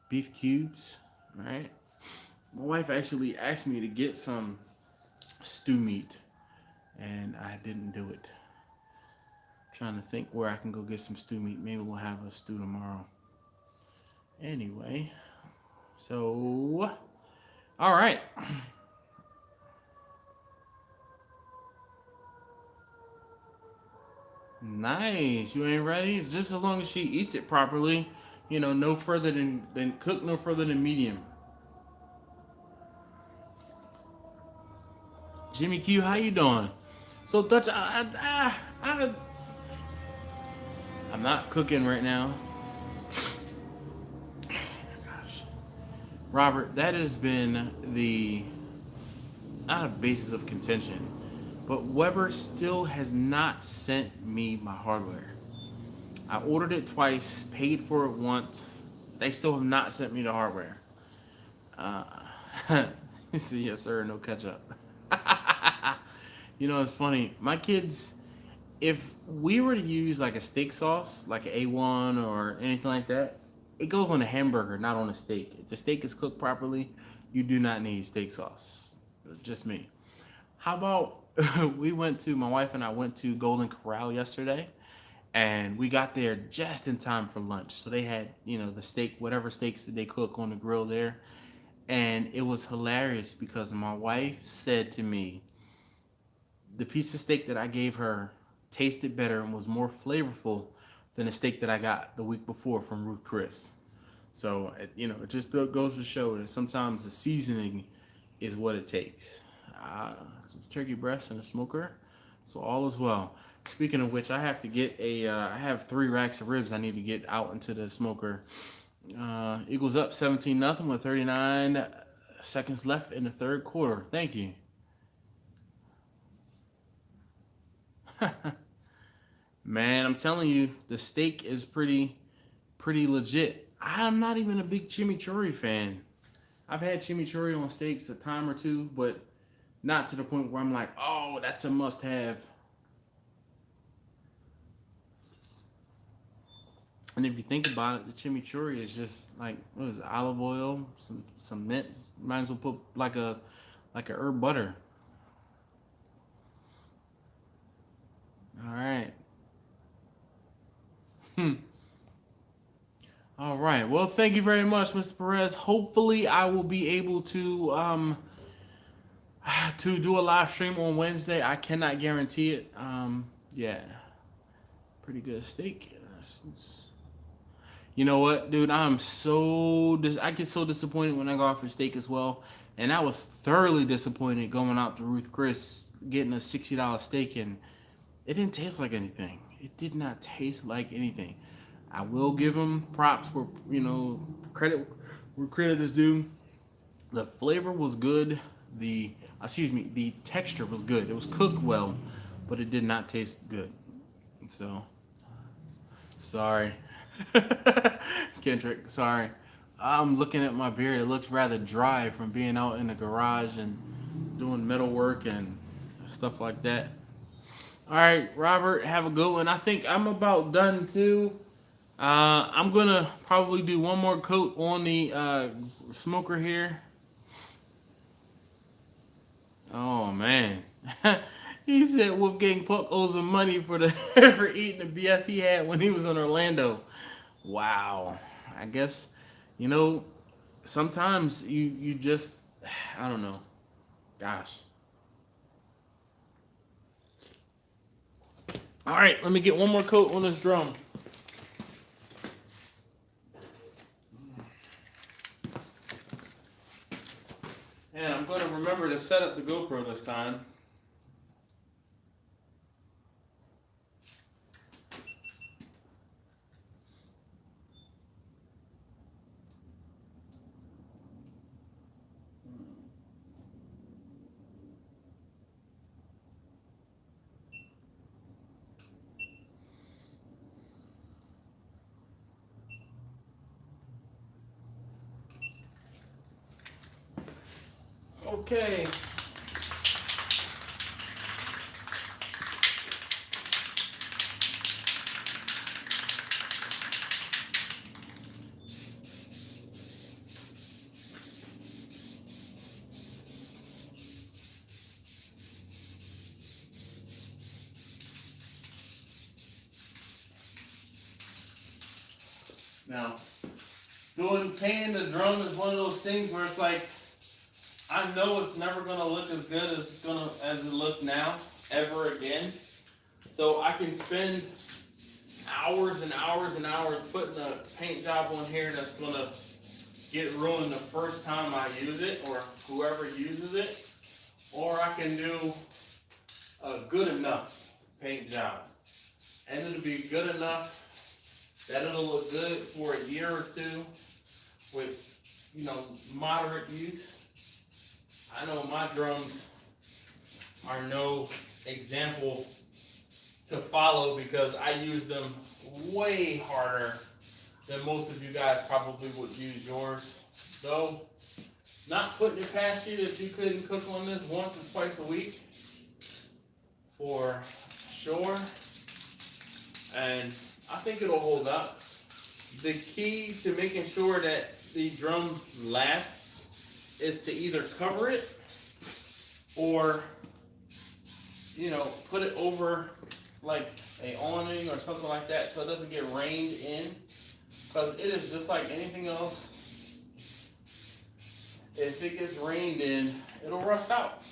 beef cubes, right? My wife actually asked me to get some stew meat, and I didn't do it. Trying to think where I can go get some stew meat. Maybe we'll have a stew tomorrow. Anyway, so all right. Nice. You ain't ready? It's just as long as she eats it properly. No further than cook, no further than medium. Jimmy Q, how you doing? So Dutch, I'm not cooking right now. Robert, that has been the, not a basis of contention, but Weber still has not sent me my hardware. I ordered it twice, paid for it once. They still have not sent me the hardware. You see, yes sir, no ketchup. You know, it's funny. My kids, if we were to use like a steak sauce, like an A1 or anything like that, it goes on a hamburger, not on a steak. If the steak is cooked properly, you do not need steak sauce. It's just me. How about my wife and I went to Golden Corral yesterday, and we got there just in time for lunch. So they had, the steak, whatever steaks that they cook on the grill there. And it was hilarious because my wife said to me, the piece of steak that I gave her tasted better and was more flavorful than the steak that I got the week before from Ruth Chris. So, it just goes to show that sometimes the seasoning is what it takes. Some turkey breast and a smoker, so all is well. Speaking of which, I have to get I have 3 racks of ribs I need to get out into the smoker. Eagles up 17-0 with 39 seconds left in the third quarter. Thank you. Man, I'm telling you, the steak is pretty legit. I'm not even a big chimichurri fan. I've had chimichurri on steaks a time or two, but not to the point where I'm like, oh, that's a must-have. And if you think about it, the chimichurri is just like, what is it, olive oil, some mint. Might as well put like a herb butter. All right. All right. Well, thank you very much, Mr. Perez. Hopefully, I will be able to do a live stream on Wednesday. I cannot guarantee it. Yeah, pretty good steak. You know what, dude? I get so disappointed when I go out for steak as well. And I was thoroughly disappointed going out to Ruth Chris getting a $60 steak, and it didn't taste like anything. It did not taste like anything. I will give them props where, credit where credit is due. The flavor was good. The texture was good. It was cooked well, but it did not taste good. So, sorry. Kendrick, sorry. I'm looking at my beard. It looks rather dry from being out in the garage and doing metal work and stuff like that. All right, Robert, have a good one. I think I'm about done too. I'm gonna probably do one more coat on the smoker here. Oh man. He said Wolfgang Puck owes him money for eating the BS he had when he was in Orlando. Wow. I guess, sometimes you just, I don't know. Gosh. All right, let me get one more coat on this drum. And I'm going to remember to set up the GoPro this time. Okay. Now, painting the drum is one of those things where it's like, I know it's never gonna look as good as it looks now, ever again. So I can spend hours and hours and hours putting a paint job on here that's gonna get ruined the first time I use it, or whoever uses it, or I can do a good enough paint job, and it'll be good enough that it'll look good for a year or two with moderate use. I know my drums are no example to follow because I use them way harder than most of you guys probably would use yours. Though, not putting it past you that you couldn't cook on this once or twice a week, for sure. And I think it'll hold up. The key to making sure that the drum lasts is to either cover it or, put it over like a awning or something like that so it doesn't get rained in. Because it is just like anything else. If it gets rained in, it'll rust out.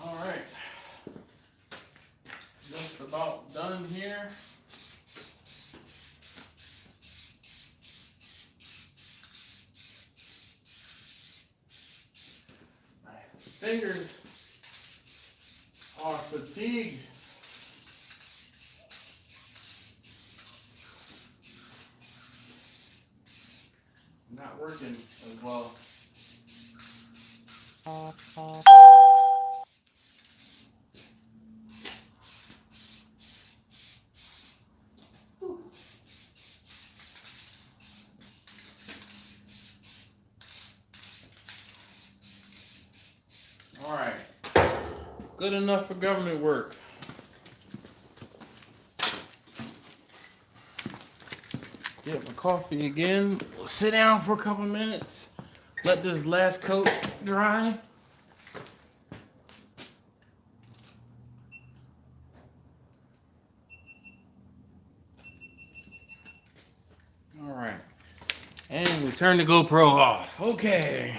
All right. Just about done here. Fingers are fatigued. Not working as well. All right. Good enough for government work. Get my coffee again. Sit down for a couple minutes. Let this last coat dry. All right. And we turn the GoPro off. Okay.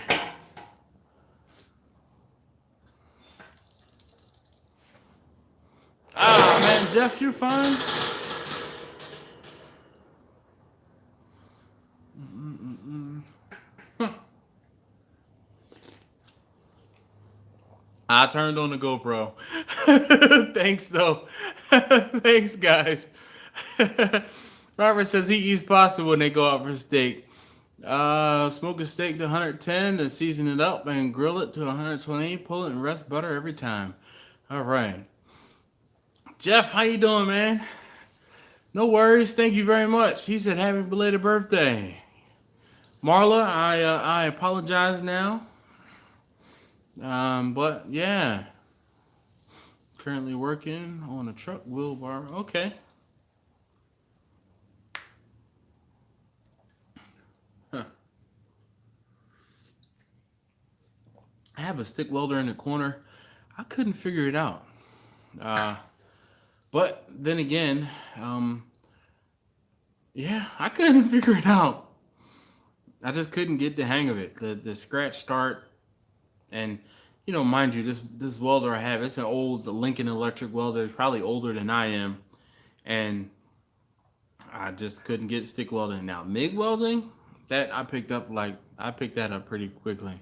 Jeff, you're fine. I turned on the GoPro. Thanks, though. Thanks, guys. Robert says he eats pasta when they go out for steak. Smoke a steak to 110, then season it up and grill it to 120. Pull it and rest butter every time. All right. Jeff, how you doing, man? No worries. Thank you very much. He said, happy belated birthday. Marla, I apologize now. But yeah. Currently working on a truck wheelbarrow. Okay. Huh. I have a stick welder in the corner. I couldn't figure it out. But then again, yeah, I couldn't figure it out. I just couldn't get the hang of it. The scratch start, and mind you, this welder I have, it's an old Lincoln Electric welder. It's probably older than I am, and I just couldn't get stick welding. Now MIG welding, that I picked that up pretty quickly.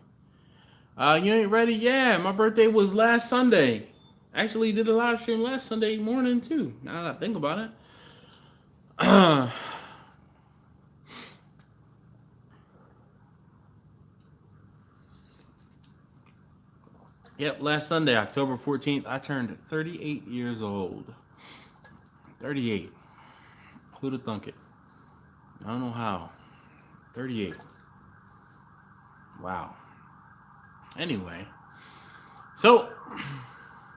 You ain't ready? Yeah, my birthday was last Sunday. Actually did a live stream last Sunday morning too, now that I think about it. Yep, last Sunday, October 14th, I turned 38 years old. 38. Who'd have thunk it? I don't know how. 38. Wow. Anyway. So,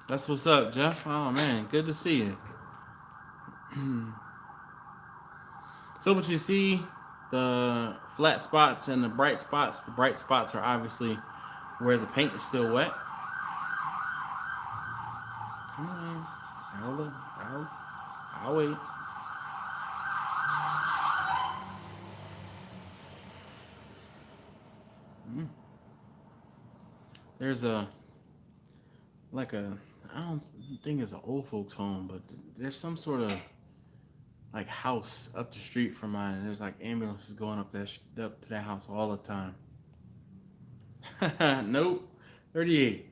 that's what's up, Jeff. Oh, man. Good to see you. So, what you see, the flat spots and the bright spots are obviously where the paint is still wet. Come on. I'll wait. There's I don't think it's an old folks home, but there's some sort of like house up the street from mine, and there's like ambulances going up to that house all the time. Nope. 38.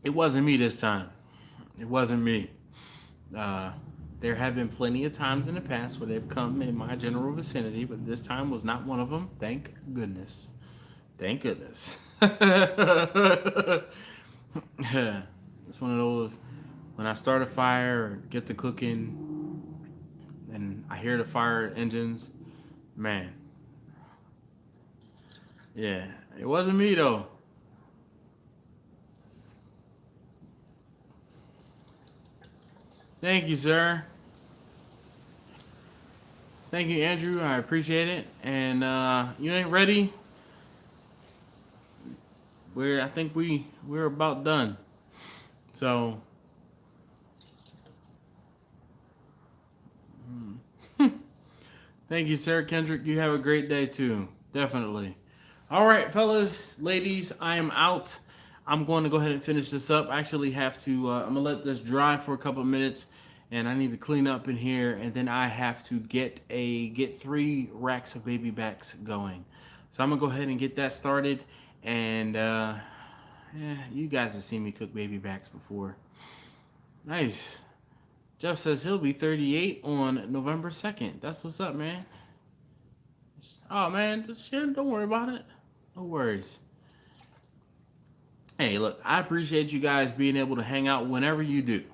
It wasn't me this time. It wasn't me. There have been plenty of times in the past where they've come in my general vicinity, but this time was not one of them. Thank goodness. Thank goodness. It's one of those, when I start a fire or get to cooking and I hear the fire engines, man. Yeah, it wasn't me though. Thank you, sir. Thank you, Andrew. I appreciate it. And you ain't ready? I think we're about done. So thank you, sir. Kendrick, you have a great day too. Definitely. All right, fellas, ladies, I am out. I'm going to go ahead and finish this up. I actually have to, I'm going to let this dry for a couple of minutes, and I need to clean up in here, and then I have to get 3 racks of baby backs going. So I'm going to go ahead and get that started, and yeah, you guys have seen me cook baby backs before. Nice. Jeff says he'll be 38 on November 2nd. That's what's up, man. Oh, man, just don't worry about it. No worries. Hey, look, I appreciate you guys being able to hang out whenever you do.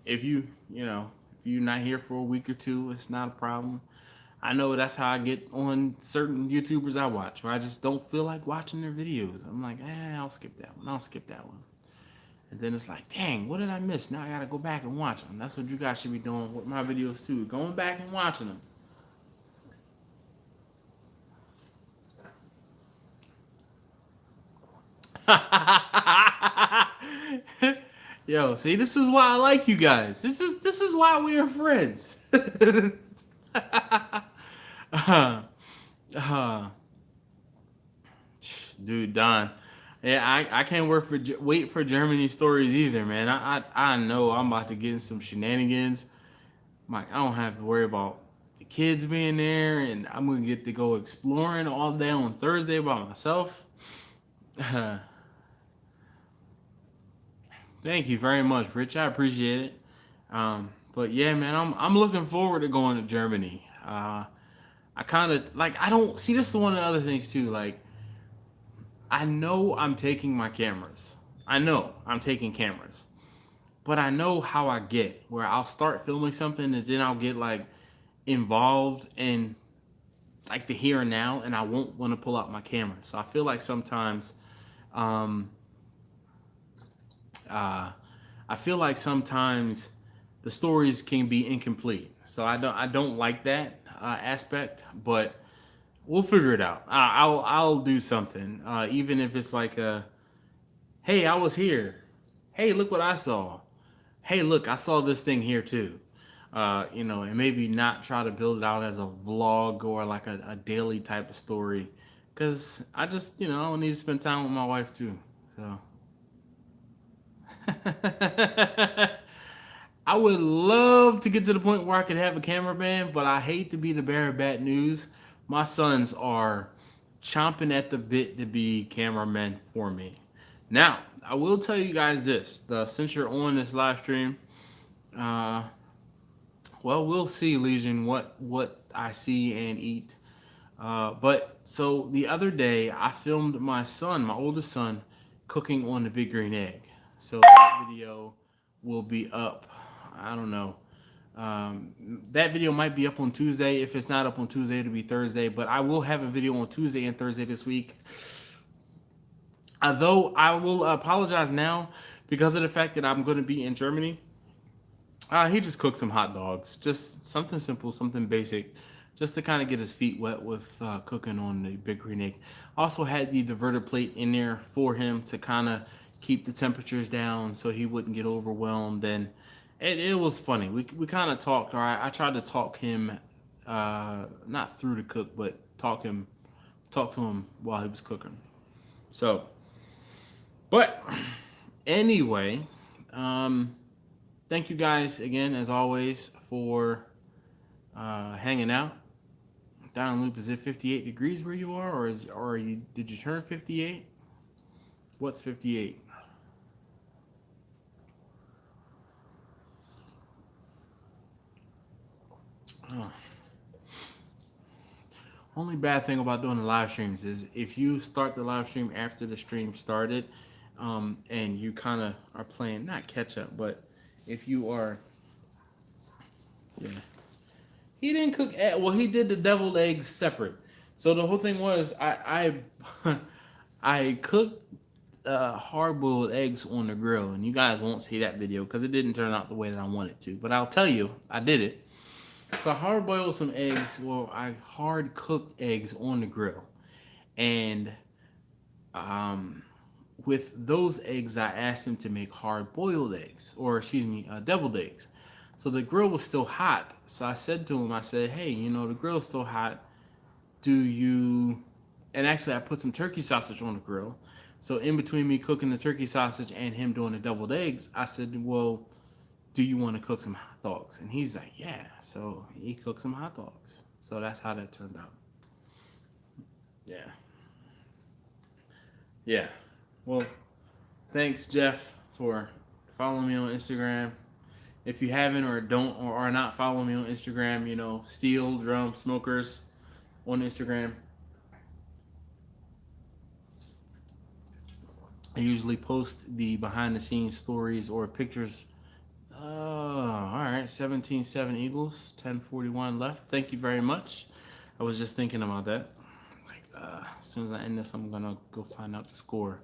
If you're not here for a week or two, it's not a problem. I know that's how I get on certain YouTubers I watch, where I just don't feel like watching their videos. I'm like, I'll skip that one. And then it's like, dang, what did I miss? Now I gotta go back and watch them. That's what you guys should be doing with my videos too. Going back and watching them. Yo, see, this is why I like you guys. This is why we are friends. Dude, Don. Yeah, I can't wait for Germany stories either, man. I know I'm about to get in some shenanigans. I don't have to worry about the kids being there, and I'm gonna get to go exploring all day on Thursday by myself. Thank you very much, Rich. I appreciate it. But yeah, man, I'm looking forward to going to Germany. I kind of I don't see, this is one of the other things too. Like, I know I'm taking my cameras. I know I'm taking cameras, but I know how I get, where I'll start filming something and then I'll get involved in the here and now, and I won't want to pull out my camera. So I feel like sometimes, the stories can be incomplete. So I don't like that aspect, but we'll figure it out. I'll do something, even if it's hey, I was here. Hey, look what I saw. Hey, look, I saw this thing here too. And maybe not try to build it out as a vlog or a daily type of story, because I just, I need to spend time with my wife too. So I would love to get to the point where I could have a cameraman, but I hate to be the bearer of bad news. My sons are chomping at the bit to be cameramen for me. Now, I will tell you guys this. Since you're on this live stream, well, we'll see, Legion, what I see and eat. But so the other day, I filmed my oldest son, cooking on the big green egg. So that video will be up. I don't know. That video might be up on Tuesday. If it's not up on Tuesday, it'll be Thursday. But I will have a video on Tuesday and Thursday this week. Although I will apologize now because of the fact that I'm going to be in Germany. He just cooked some hot dogs. Just something simple, something basic, just to kind of get his feet wet with cooking on the big green egg. Also had the diverter plate in there for him to kind of keep the temperatures down so he wouldn't get overwhelmed. And it was funny. We kind of talked, or I tried to talk him, not through the cook, but talk to him while he was cooking. So, but anyway, thank you guys again, as always, for hanging out. Down loop, is it 58 degrees where you are, or did you turn 58? What's 58? Only bad thing about doing the live streams is if you start the live stream after the stream started, and you kind of are playing not catch up, but if you are, yeah, he didn't cook. Well, he did the deviled eggs separate. So the whole thing was I cooked hard-boiled eggs on the grill, and you guys won't see that video because it didn't turn out the way that I wanted to. But I'll tell you, I did it. So I hard-boiled some eggs. Well, I hard-cooked eggs on the grill, and with those eggs, I asked him to make hard-boiled eggs, or excuse me, deviled eggs. So the grill was still hot. So I said to him, I said, hey, you know, the grill's still hot. Do you... And actually, I put some turkey sausage on the grill. So in between me cooking the turkey sausage and him doing the deviled eggs, I said, well, do you want to cook some hot dogs? And he's like, yeah. So he cooked some hot dogs. So that's how that turned out. Yeah. Yeah. Well, thanks, Jeff, for following me on Instagram. If you haven't or don't or are not following me on Instagram, you know, Steel Drum Smokers on Instagram. I usually post the behind the scenes stories or pictures. Oh, all right. 17-7 Eagles, 10:41 left. Thank you very much. I was just thinking about that. Like, as soon as I end this, I'm going to go find out the score.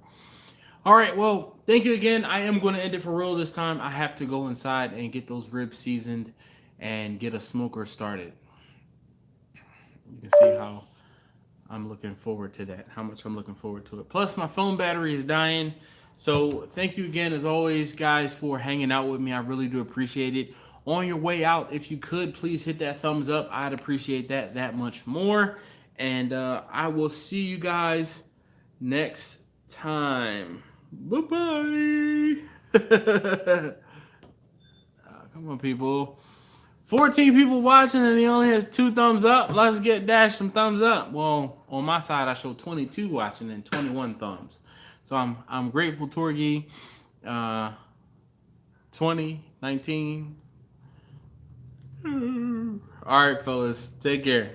All right. Well, thank you again. I am going to end it for real this time. I have to go inside and get those ribs seasoned and get a smoker started. You can see how I'm looking forward to that, how much I'm looking forward to it. Plus, my phone battery is dying. So thank you again, as always, guys, for hanging out with me. I really do appreciate it. On your way out, if you could, please hit that thumbs up. I'd appreciate that much more. And I will see you guys next time. Bye-bye. Come on, people. 14 people watching and he only has 2 thumbs up. Let's get Dash some thumbs up. Well, on my side, I show 22 watching and 21 thumbs. So I'm grateful, Torgi. 20, 19. All right, fellas. Take care.